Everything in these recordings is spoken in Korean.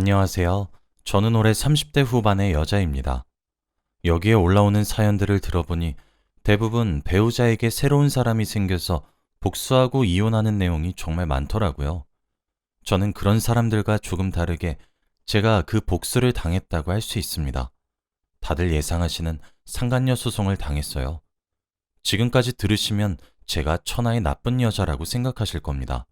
안녕하세요. 저는 올해 30대 후반의 여자입니다. 여기에 올라오는 사연들을 들어보니 대부분 배우자에게 새로운 사람이 생겨서 복수하고 이혼하는 내용이 정말 많더라고요. 저는 그런 사람들과 조금 다르게 제가 그 복수를 당했다고 할 수 있습니다. 다들 예상하시는 상간녀 소송을 당했어요. 지금까지 들으시면 제가 천하의 나쁜 여자라고 생각하실 겁니다.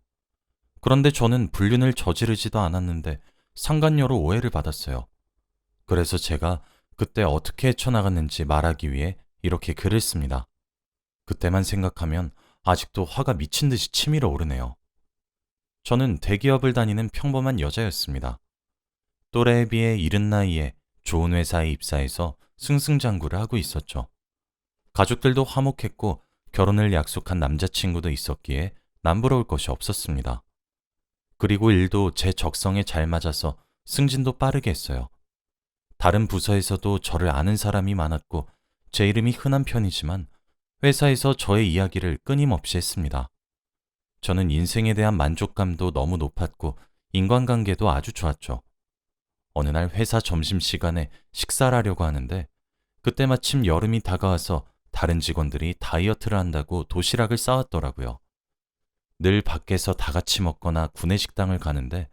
그런데 저는 불륜을 저지르지도 않았는데 상간녀로 오해를 받았어요. 그래서 제가 그때 어떻게 헤쳐나갔는지 말하기 위해 이렇게 글을 씁니다. 그때만 생각하면 아직도 화가 미친 듯이 치밀어 오르네요. 저는 대기업을 다니는 평범한 여자였습니다. 또래에 비해 이른 나이에 좋은 회사에 입사해서 승승장구를 하고 있었죠. 가족들도 화목했고 결혼을 약속한 남자친구도 있었기에 남부러울 것이 없었습니다. 그리고 일도 제 적성에 잘 맞아서 승진도 빠르게 했어요. 다른 부서에서도 저를 아는 사람이 많았고 제 이름이 흔한 편이지만 회사에서 저의 이야기를 끊임없이 했습니다. 저는 인생에 대한 만족감도 너무 높았고 인간관계도 아주 좋았죠. 어느 날 회사 점심시간에 식사를 하려고 하는데 그때 마침 여름이 다가와서 다른 직원들이 다이어트를 한다고 도시락을 싸왔더라고요. 늘 밖에서 다 같이 먹거나 구내식당을 가는데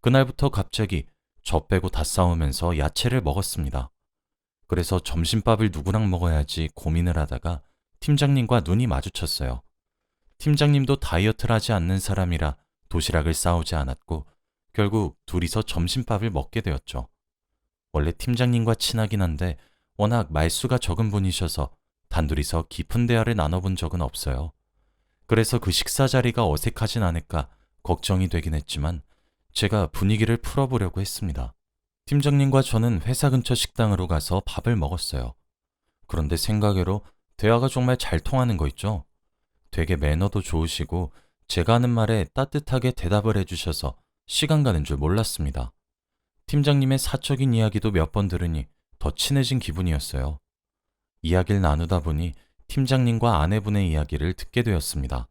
그날부터 갑자기 저 빼고 다 싸우면서 야채를 먹었습니다. 그래서 점심밥을 누구랑 먹어야지 고민을 하다가 팀장님과 눈이 마주쳤어요. 팀장님도 다이어트를 하지 않는 사람이라 도시락을 싸오지 않았고 결국 둘이서 점심밥을 먹게 되었죠. 원래 팀장님과 친하긴 한데 워낙 말수가 적은 분이셔서 단둘이서 깊은 대화를 나눠본 적은 없어요. 그래서 그 식사 자리가 어색하진 않을까 걱정이 되긴 했지만 제가 분위기를 풀어보려고 했습니다. 팀장님과 저는 회사 근처 식당으로 가서 밥을 먹었어요. 그런데 생각외로 대화가 정말 잘 통하는 거 있죠? 되게 매너도 좋으시고 제가 하는 말에 따뜻하게 대답을 해주셔서 시간 가는 줄 몰랐습니다. 팀장님의 사적인 이야기도 몇 번 들으니 더 친해진 기분이었어요. 이야기를 나누다 보니 팀장님과 아내분의 이야기를 듣게 되었습니다.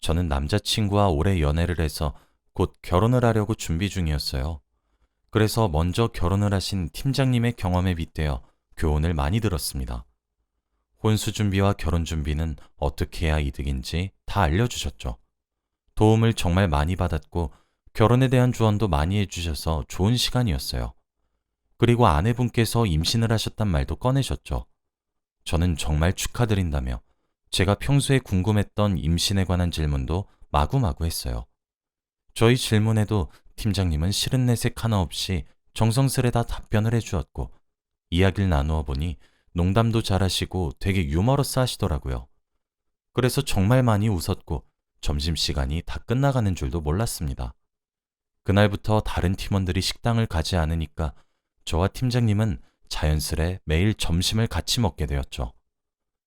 저는 남자친구와 오래 연애를 해서 곧 결혼을 하려고 준비 중이었어요. 그래서 먼저 결혼을 하신 팀장님의 경험에 빗대어 교훈을 많이 들었습니다. 혼수 준비와 결혼 준비는 어떻게 해야 이득인지 다 알려주셨죠. 도움을 정말 많이 받았고 결혼에 대한 조언도 많이 해주셔서 좋은 시간이었어요. 그리고 아내분께서 임신을 하셨단 말도 꺼내셨죠. 저는 정말 축하드린다며 제가 평소에 궁금했던 임신에 관한 질문도 마구마구 했어요. 저희 질문에도 팀장님은 싫은 내색 하나 없이 정성스레 다 답변을 해주었고 이야기를 나누어 보니 농담도 잘하시고 되게 유머러스 하시더라고요. 그래서 정말 많이 웃었고 점심시간이 다 끝나가는 줄도 몰랐습니다. 그날부터 다른 팀원들이 식당을 가지 않으니까 저와 팀장님은 자연스레 매일 점심을 같이 먹게 되었죠.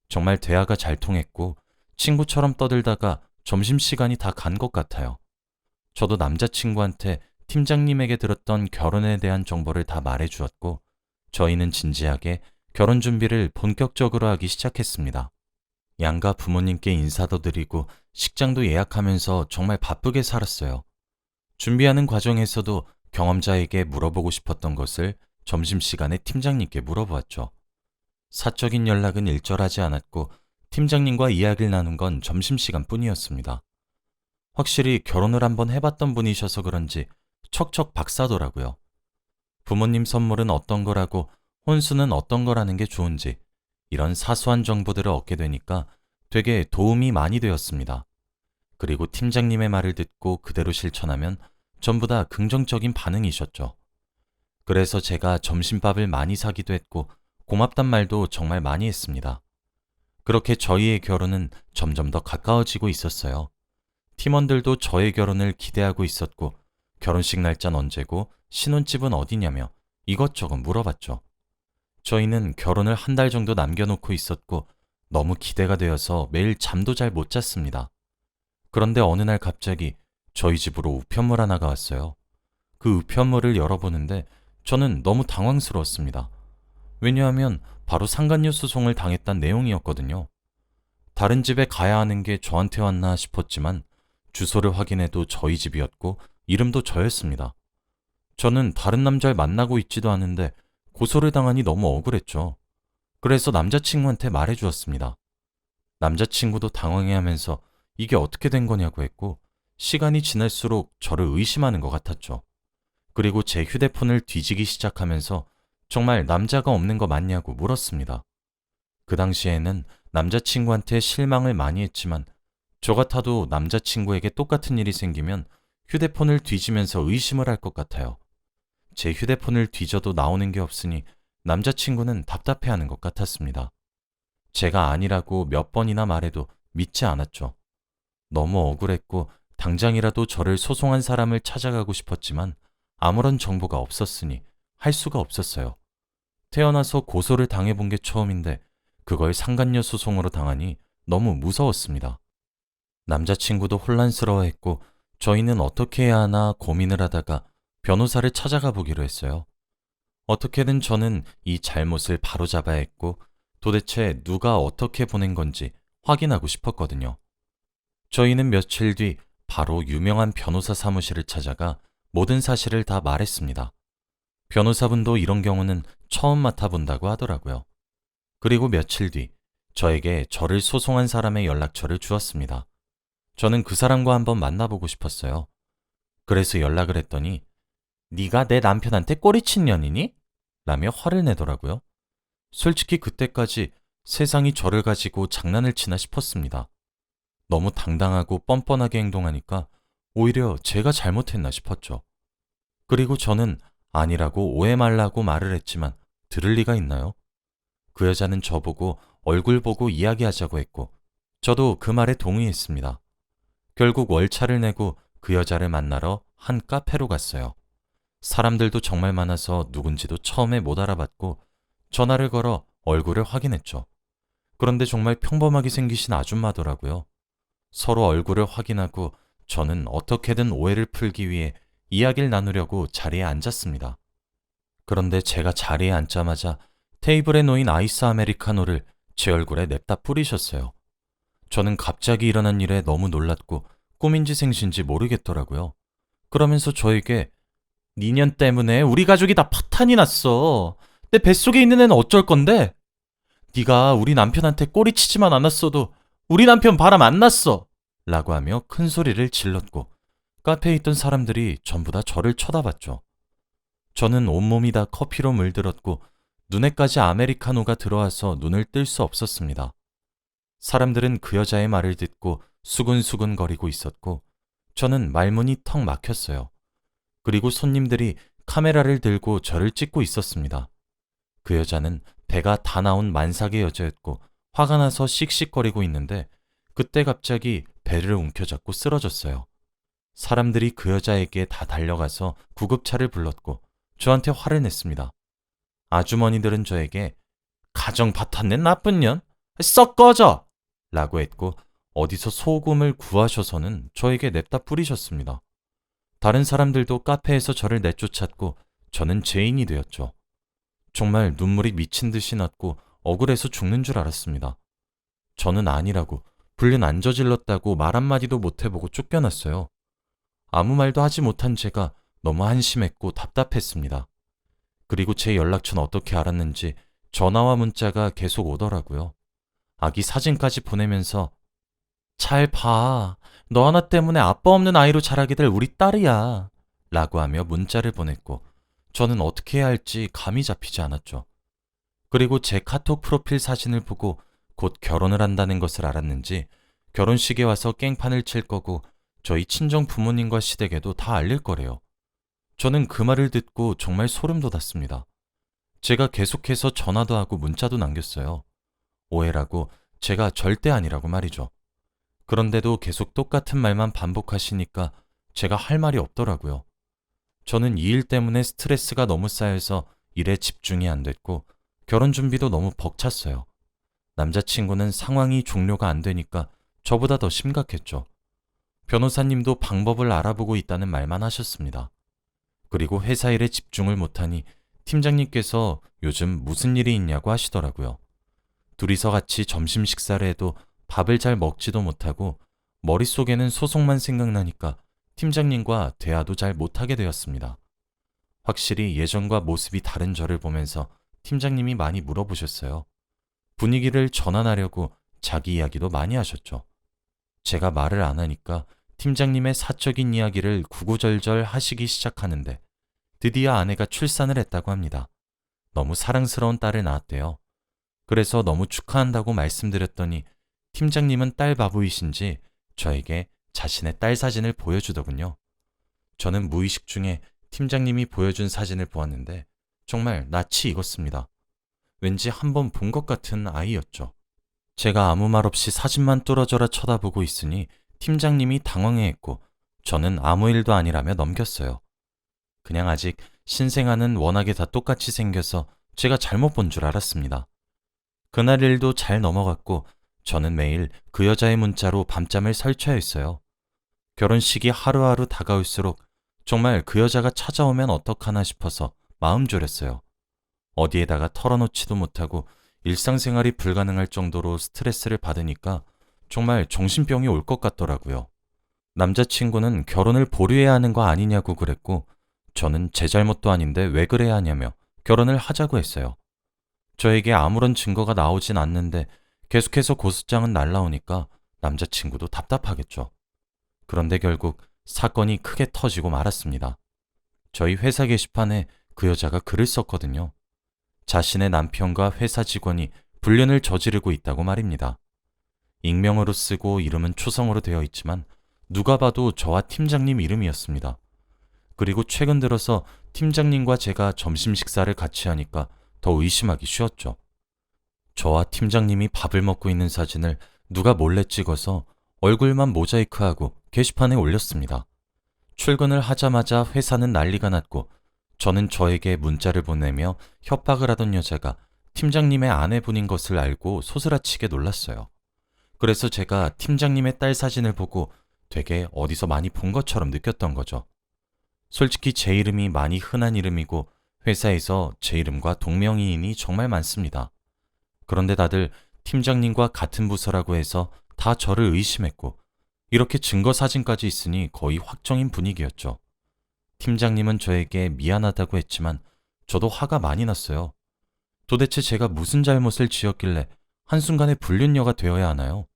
정말 대화가 잘 통했고 친구처럼 떠들다가 점심시간이 다 간 것 같아요. 저도 남자친구한테 팀장님에게 들었던 결혼에 대한 정보를 다 말해주었고 저희는 진지하게 결혼 준비를 본격적으로 하기 시작했습니다. 양가 부모님께 인사도 드리고 식장도 예약하면서 정말 바쁘게 살았어요. 준비하는 과정에서도 경험자에게 물어보고 싶었던 것을 점심시간에 팀장님께 물어보았죠. 사적인 연락은 일절하지 않았고 팀장님과 이야기를 나눈 건 점심시간 뿐이었습니다. 확실히 결혼을 한번 해봤던 분이셔서 그런지 척척 박사더라고요. 부모님 선물은 어떤 거라고 혼수는 어떤 거라는 게 좋은지 이런 사소한 정보들을 얻게 되니까 되게 도움이 많이 되었습니다. 그리고 팀장님의 말을 듣고 그대로 실천하면 전부 다 긍정적인 반응이셨죠. 그래서 제가 점심밥을 많이 사기도 했고 고맙단 말도 정말 많이 했습니다. 그렇게 저희의 결혼은 점점 더 가까워지고 있었어요. 팀원들도 저의 결혼을 기대하고 있었고 결혼식 날짜는 언제고 신혼집은 어디냐며 이것저것 물어봤죠. 저희는 결혼을 한 달 정도 남겨놓고 있었고 너무 기대가 되어서 매일 잠도 잘 못 잤습니다. 그런데 어느 날 갑자기 저희 집으로 우편물 하나가 왔어요. 그 우편물을 열어보는데 저는 너무 당황스러웠습니다. 왜냐하면 바로 상간녀 소송을 당했단 내용이었거든요. 다른 집에 가야 하는 게 저한테 왔나 싶었지만 주소를 확인해도 저희 집이었고 이름도 저였습니다. 저는 다른 남자를 만나고 있지도 않은데 고소를 당하니 너무 억울했죠. 그래서 남자친구한테 말해주었습니다. 남자친구도 당황해하면서 이게 어떻게 된 거냐고 했고 시간이 지날수록 저를 의심하는 것 같았죠. 그리고 제 휴대폰을 뒤지기 시작하면서 정말 남자가 없는 거 맞냐고 물었습니다. 그 당시에는 남자친구한테 실망을 많이 했지만 저 같아도 남자친구에게 똑같은 일이 생기면 휴대폰을 뒤지면서 의심을 할 것 같아요. 제 휴대폰을 뒤져도 나오는 게 없으니 남자친구는 답답해하는 것 같았습니다. 제가 아니라고 몇 번이나 말해도 믿지 않았죠. 너무 억울했고 당장이라도 저를 소송한 사람을 찾아가고 싶었지만 아무런 정보가 없었으니 할 수가 없었어요. 태어나서 고소를 당해본 게 처음인데 그걸 상간녀 소송으로 당하니 너무 무서웠습니다. 남자친구도 혼란스러워했고 저희는 어떻게 해야 하나 고민을 하다가 변호사를 찾아가 보기로 했어요. 어떻게든 저는 이 잘못을 바로잡아야 했고 도대체 누가 어떻게 보낸 건지 확인하고 싶었거든요. 저희는 며칠 뒤 바로 유명한 변호사 사무실을 찾아가 모든 사실을 다 말했습니다. 변호사분도 이런 경우는 처음 맡아본다고 하더라고요. 그리고 며칠 뒤 저에게 저를 소송한 사람의 연락처를 주었습니다. 저는 그 사람과 한번 만나보고 싶었어요. 그래서 연락을 했더니 네가 내 남편한테 꼬리친 년이니? 라며 화를 내더라고요. 솔직히 그때까지 세상이 저를 가지고 장난을 치나 싶었습니다. 너무 당당하고 뻔뻔하게 행동하니까 오히려 제가 잘못했나 싶었죠. 그리고 저는 아니라고 오해 말라고 말을 했지만 들을 리가 있나요? 그 여자는 저보고 얼굴 보고 이야기하자고 했고 저도 그 말에 동의했습니다. 결국 월차를 내고 그 여자를 만나러 한 카페로 갔어요. 사람들도 정말 많아서 누군지도 처음에 못 알아봤고 전화를 걸어 얼굴을 확인했죠. 그런데 정말 평범하게 생기신 아줌마더라고요. 서로 얼굴을 확인하고 저는 어떻게든 오해를 풀기 위해 이야기를 나누려고 자리에 앉았습니다. 그런데 제가 자리에 앉자마자 테이블에 놓인 아이스 아메리카노를 제 얼굴에 냅다 뿌리셨어요. 저는 갑자기 일어난 일에 너무 놀랐고 꿈인지 생신지 모르겠더라고요. 그러면서 저에게 니년 때문에 우리 가족이 다 파탄이 났어. 내 뱃속에 있는 애는 어쩔 건데? 네가 우리 남편한테 꼬리치지만 않았어도 우리 남편 바람 안 났어. 라고 하며 큰 소리를 질렀고 카페에 있던 사람들이 전부 다 저를 쳐다봤죠. 저는 온몸이 다 커피로 물들었고 눈에까지 아메리카노가 들어와서 눈을 뜰 수 없었습니다. 사람들은 그 여자의 말을 듣고 수근수근거리고 있었고 저는 말문이 턱 막혔어요. 그리고 손님들이 카메라를 들고 저를 찍고 있었습니다. 그 여자는 배가 다 나온 만삭의 여자였고 화가 나서 씩씩거리고 있는데 그때 갑자기 배를 움켜잡고 쓰러졌어요. 사람들이 그 여자에게 다 달려가서 구급차를 불렀고 저한테 화를 냈습니다. 아주머니들은 저에게 가정 파탄낸 나쁜 년? 썩 꺼져! 라고 했고 어디서 소금을 구하셔서는 저에게 냅다 뿌리셨습니다. 다른 사람들도 카페에서 저를 내쫓았고 저는 죄인이 되었죠. 정말 눈물이 미친 듯이 났고 억울해서 죽는 줄 알았습니다. 저는 아니라고 불륜 안 저질렀다고 말 한마디도 못 해보고 쫓겨났어요. 아무 말도 하지 못한 제가 너무 한심했고 답답했습니다. 그리고 제 연락처는 어떻게 알았는지 전화와 문자가 계속 오더라고요. 아기 사진까지 보내면서 잘 봐. 너 하나 때문에 아빠 없는 아이로 자라게 될 우리 딸이야. 라고 하며 문자를 보냈고 저는 어떻게 해야 할지 감이 잡히지 않았죠. 그리고 제 카톡 프로필 사진을 보고 곧 결혼을 한다는 것을 알았는지 결혼식에 와서 깽판을 칠 거고 저희 친정 부모님과 시댁에도 다 알릴 거래요. 저는 그 말을 듣고 정말 소름 돋았습니다. 제가 계속해서 전화도 하고 문자도 남겼어요. 오해라고 제가 절대 아니라고 말이죠. 그런데도 계속 똑같은 말만 반복하시니까 제가 할 말이 없더라고요. 저는 이 일 때문에 스트레스가 너무 쌓여서 일에 집중이 안 됐고 결혼 준비도 너무 벅찼어요. 남자친구는 상황이 종료가 안 되니까 저보다 더 심각했죠. 변호사님도 방법을 알아보고 있다는 말만 하셨습니다. 그리고 회사 일에 집중을 못하니 팀장님께서 요즘 무슨 일이 있냐고 하시더라고요. 둘이서 같이 점심 식사를 해도 밥을 잘 먹지도 못하고 머릿속에는 소송만 생각나니까 팀장님과 대화도 잘 못하게 되었습니다. 확실히 예전과 모습이 다른 저를 보면서 팀장님이 많이 물어보셨어요. 분위기를 전환하려고 자기 이야기도 많이 하셨죠. 제가 말을 안 하니까 팀장님의 사적인 이야기를 구구절절 하시기 시작하는데 드디어 아내가 출산을 했다고 합니다. 너무 사랑스러운 딸을 낳았대요. 그래서 너무 축하한다고 말씀드렸더니 팀장님은 딸 바보이신지 저에게 자신의 딸 사진을 보여주더군요. 저는 무의식 중에 팀장님이 보여준 사진을 보았는데 정말 낯이 익었습니다. 왠지 한번 본 것 같은 아이였죠. 제가 아무 말 없이 사진만 뚫어져라 쳐다보고 있으니 팀장님이 당황해했고 저는 아무 일도 아니라며 넘겼어요. 그냥 아직 신생아는 워낙에 다 똑같이 생겨서 제가 잘못 본 줄 알았습니다. 그날 일도 잘 넘어갔고 저는 매일 그 여자의 문자로 밤잠을 설쳐야 했어요. 결혼식이 하루하루 다가올수록 정말 그 여자가 찾아오면 어떡하나 싶어서 마음 졸였어요. 어디에다가 털어놓지도 못하고 일상생활이 불가능할 정도로 스트레스를 받으니까 정말 정신병이 올 것 같더라고요. 남자친구는 결혼을 보류해야 하는 거 아니냐고 그랬고 저는 제 잘못도 아닌데 왜 그래야 하냐며 결혼을 하자고 했어요. 저에게 아무런 증거가 나오진 않는데 계속해서 고소장은 날라오니까 남자친구도 답답하겠죠. 그런데 결국 사건이 크게 터지고 말았습니다. 저희 회사 게시판에 그 여자가 글을 썼거든요. 자신의 남편과 회사 직원이 불륜을 저지르고 있다고 말입니다. 익명으로 쓰고 이름은 초성으로 되어 있지만 누가 봐도 저와 팀장님 이름이었습니다. 그리고 최근 들어서 팀장님과 제가 점심 식사를 같이 하니까 더 의심하기 쉬웠죠. 저와 팀장님이 밥을 먹고 있는 사진을 누가 몰래 찍어서 얼굴만 모자이크하고 게시판에 올렸습니다. 출근을 하자마자 회사는 난리가 났고 저는 저에게 문자를 보내며 협박을 하던 여자가 팀장님의 아내분인 것을 알고 소스라치게 놀랐어요. 그래서 제가 팀장님의 딸 사진을 보고 되게 어디서 많이 본 것처럼 느꼈던 거죠. 솔직히 제 이름이 많이 흔한 이름이고 회사에서 제 이름과 동명이인이 정말 많습니다. 그런데 다들 팀장님과 같은 부서라고 해서 다 저를 의심했고 이렇게 증거 사진까지 있으니 거의 확정인 분위기였죠. 팀장님은 저에게 미안하다고 했지만 저도 화가 많이 났어요. 도대체 제가 무슨 잘못을 지었길래 한순간에 불륜녀가 되어야 하나요?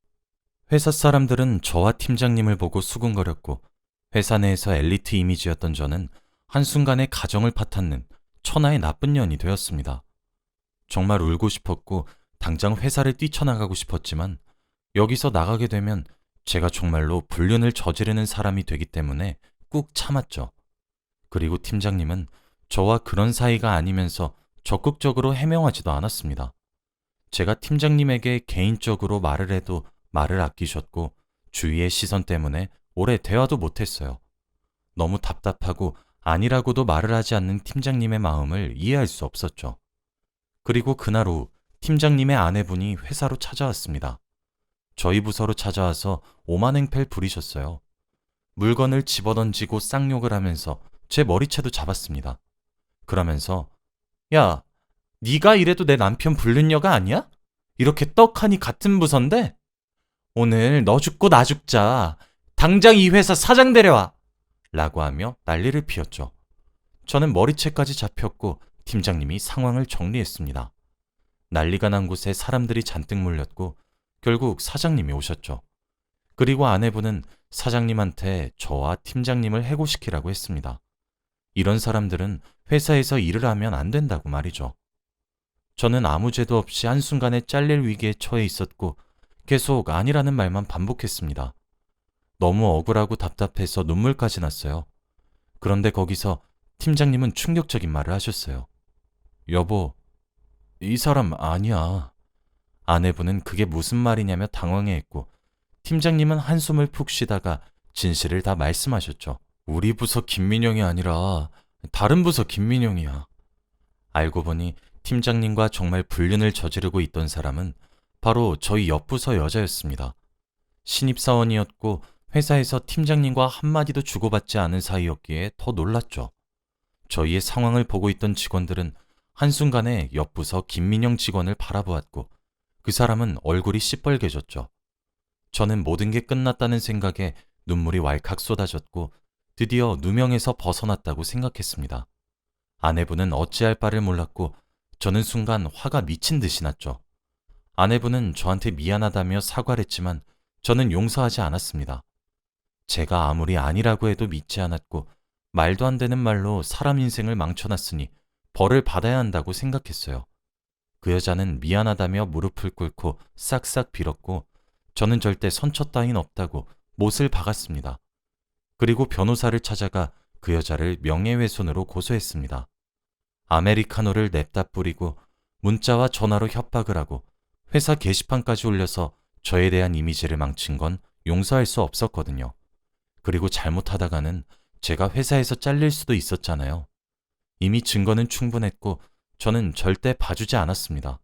회사 사람들은 저와 팀장님을 보고 수군거렸고 회사 내에서 엘리트 이미지였던 저는 한순간에 가정을 파탄낸 천하의 나쁜 년이 되었습니다. 정말 울고 싶었고 당장 회사를 뛰쳐나가고 싶었지만 여기서 나가게 되면 제가 정말로 불륜을 저지르는 사람이 되기 때문에 꾹 참았죠. 그리고 팀장님은 저와 그런 사이가 아니면서 적극적으로 해명하지도 않았습니다. 제가 팀장님에게 개인적으로 말을 해도 말을 아끼셨고 주위의 시선 때문에 오래 대화도 못했어요. 너무 답답하고 아니라고도 말을 하지 않는 팀장님의 마음을 이해할 수 없었죠. 그리고 그날 오후 팀장님의 아내분이 회사로 찾아왔습니다. 저희 부서로 찾아와서 오만행패를 부리셨어요. 물건을 집어던지고 쌍욕을 하면서 제 머리채도 잡았습니다. 그러면서 야, 네가 이래도 내 남편 불륜녀가 아니야? 이렇게 떡하니 같은 부서인데? 오늘 너 죽고 나 죽자. 당장 이 회사 사장 데려와. 라고 하며 난리를 피웠죠. 저는 머리채까지 잡혔고 팀장님이 상황을 정리했습니다. 난리가 난 곳에 사람들이 잔뜩 몰렸고 결국 사장님이 오셨죠. 그리고 아내분은 사장님한테 저와 팀장님을 해고시키라고 했습니다. 이런 사람들은 회사에서 일을 하면 안 된다고 말이죠. 저는 아무 죄도 없이 한순간에 잘릴 위기에 처해 있었고 계속 아니라는 말만 반복했습니다. 너무 억울하고 답답해서 눈물까지 났어요. 그런데 거기서 팀장님은 충격적인 말을 하셨어요. 여보, 이 사람 아니야. 아내분은 그게 무슨 말이냐며 당황해했고 팀장님은 한숨을 푹 쉬다가 진실을 다 말씀하셨죠. 우리 부서 김민영이 아니라 다른 부서 김민영이야. 알고 보니 팀장님과 정말 불륜을 저지르고 있던 사람은 바로 저희 옆부서 여자였습니다. 신입사원이었고 회사에서 팀장님과 한마디도 주고받지 않은 사이였기에 더 놀랐죠. 저희의 상황을 보고 있던 직원들은 한순간에 옆부서 김민영 직원을 바라보았고 그 사람은 얼굴이 시뻘개졌죠. 저는 모든 게 끝났다는 생각에 눈물이 왈칵 쏟아졌고 드디어 누명에서 벗어났다고 생각했습니다. 아내분은 어찌할 바를 몰랐고 저는 순간 화가 미친 듯이 났죠. 아내분은 저한테 미안하다며 사과를 했지만 저는 용서하지 않았습니다. 제가 아무리 아니라고 해도 믿지 않았고 말도 안 되는 말로 사람 인생을 망쳐놨으니 벌을 받아야 한다고 생각했어요. 그 여자는 미안하다며 무릎을 꿇고 싹싹 빌었고 저는 절대 선처 따윈 없다고 못을 박았습니다. 그리고 변호사를 찾아가 그 여자를 명예훼손으로 고소했습니다. 아메리카노를 냅다 뿌리고 문자와 전화로 협박을 하고 회사 게시판까지 올려서 저에 대한 이미지를 망친 건 용서할 수 없었거든요. 그리고 잘못하다가는 제가 회사에서 잘릴 수도 있었잖아요. 이미 증거는 충분했고 저는 절대 봐주지 않았습니다.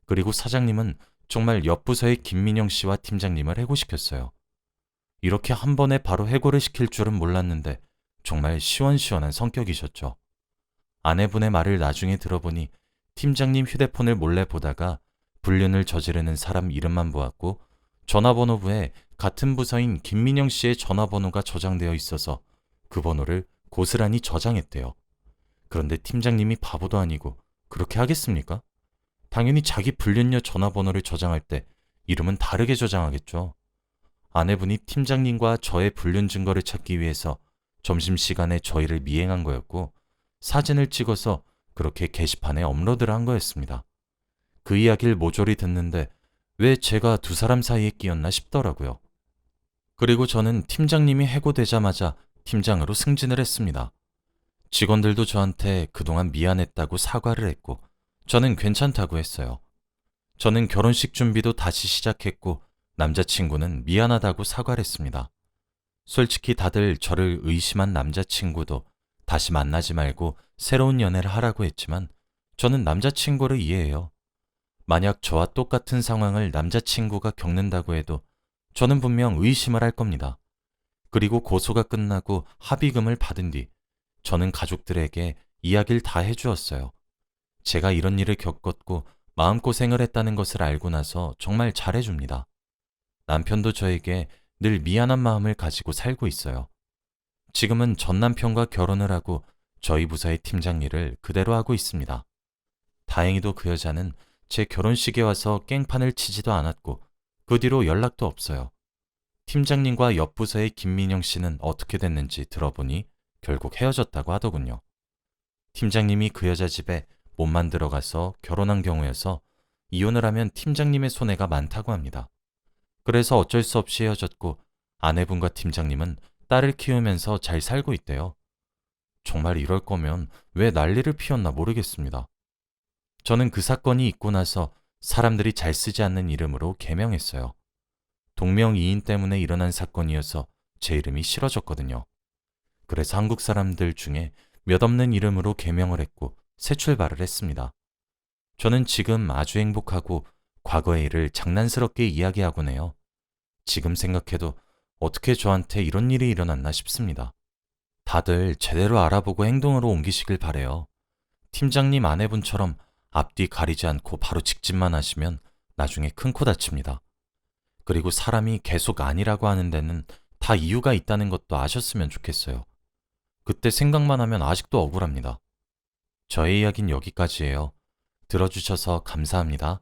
그리고 사장님은 정말 옆 부서의 김민영 씨와 팀장님을 해고시켰어요. 이렇게 한 번에 바로 해고를 시킬 줄은 몰랐는데 정말 시원시원한 성격이셨죠. 아내분의 말을 나중에 들어보니 팀장님 휴대폰을 몰래 보다가 불륜을 저지르는 사람 이름만 보았고 전화번호부에 같은 부서인 김민영 씨의 전화번호가 저장되어 있어서 그 번호를 고스란히 저장했대요. 그런데 팀장님이 바보도 아니고 그렇게 하겠습니까? 당연히 자기 불륜녀 전화번호를 저장할 때 이름은 다르게 저장하겠죠. 아내분이 팀장님과 저의 불륜 증거를 찾기 위해서 점심시간에 저희를 미행한 거였고 사진을 찍어서 그렇게 게시판에 업로드를 한 거였습니다. 그 이야기를 모조리 듣는데 왜 제가 두 사람 사이에 끼었나 싶더라고요. 그리고 저는 팀장님이 해고되자마자 팀장으로 승진을 했습니다. 직원들도 저한테 그동안 미안했다고 사과를 했고 저는 괜찮다고 했어요. 저는 결혼식 준비도 다시 시작했고 남자친구는 미안하다고 사과를 했습니다. 솔직히 다들 저를 의심한 남자친구도 다시 만나지 말고 새로운 연애를 하라고 했지만 저는 남자친구를 이해해요. 만약 저와 똑같은 상황을 남자친구가 겪는다고 해도 저는 분명 의심을 할 겁니다. 그리고 고소가 끝나고 합의금을 받은 뒤 저는 가족들에게 이야기를 다 해주었어요. 제가 이런 일을 겪었고 마음고생을 했다는 것을 알고 나서 정말 잘해줍니다. 남편도 저에게 늘 미안한 마음을 가지고 살고 있어요. 지금은 전 남편과 결혼을 하고 저희 부서의 팀장 일을 그대로 하고 있습니다. 다행히도 그 여자는 제 결혼식에 와서 깽판을 치지도 않았고 그 뒤로 연락도 없어요. 팀장님과 옆 부서의 김민영 씨는 어떻게 됐는지 들어보니 결국 헤어졌다고 하더군요. 팀장님이 그 여자 집에 몸만 들어가서 결혼한 경우여서 이혼을 하면 팀장님의 손해가 많다고 합니다. 그래서 어쩔 수 없이 헤어졌고 아내분과 팀장님은 딸을 키우면서 잘 살고 있대요. 정말 이럴 거면 왜 난리를 피웠나 모르겠습니다. 저는 그 사건이 있고 나서 사람들이 잘 쓰지 않는 이름으로 개명했어요. 동명이인 때문에 일어난 사건이어서 제 이름이 싫어졌거든요. 그래서 한국 사람들 중에 몇 없는 이름으로 개명을 했고 새 출발을 했습니다. 저는 지금 아주 행복하고 과거의 일을 장난스럽게 이야기하곤 해요. 지금 생각해도 어떻게 저한테 이런 일이 일어났나 싶습니다. 다들 제대로 알아보고 행동으로 옮기시길 바래요. 팀장님 아내분처럼 앞뒤 가리지 않고 바로 직진만 하시면 나중에 큰 코 다칩니다. 그리고 사람이 계속 아니라고 하는 데는 다 이유가 있다는 것도 아셨으면 좋겠어요. 그때 생각만 하면 아직도 억울합니다. 저의 이야기는 여기까지예요. 들어주셔서 감사합니다.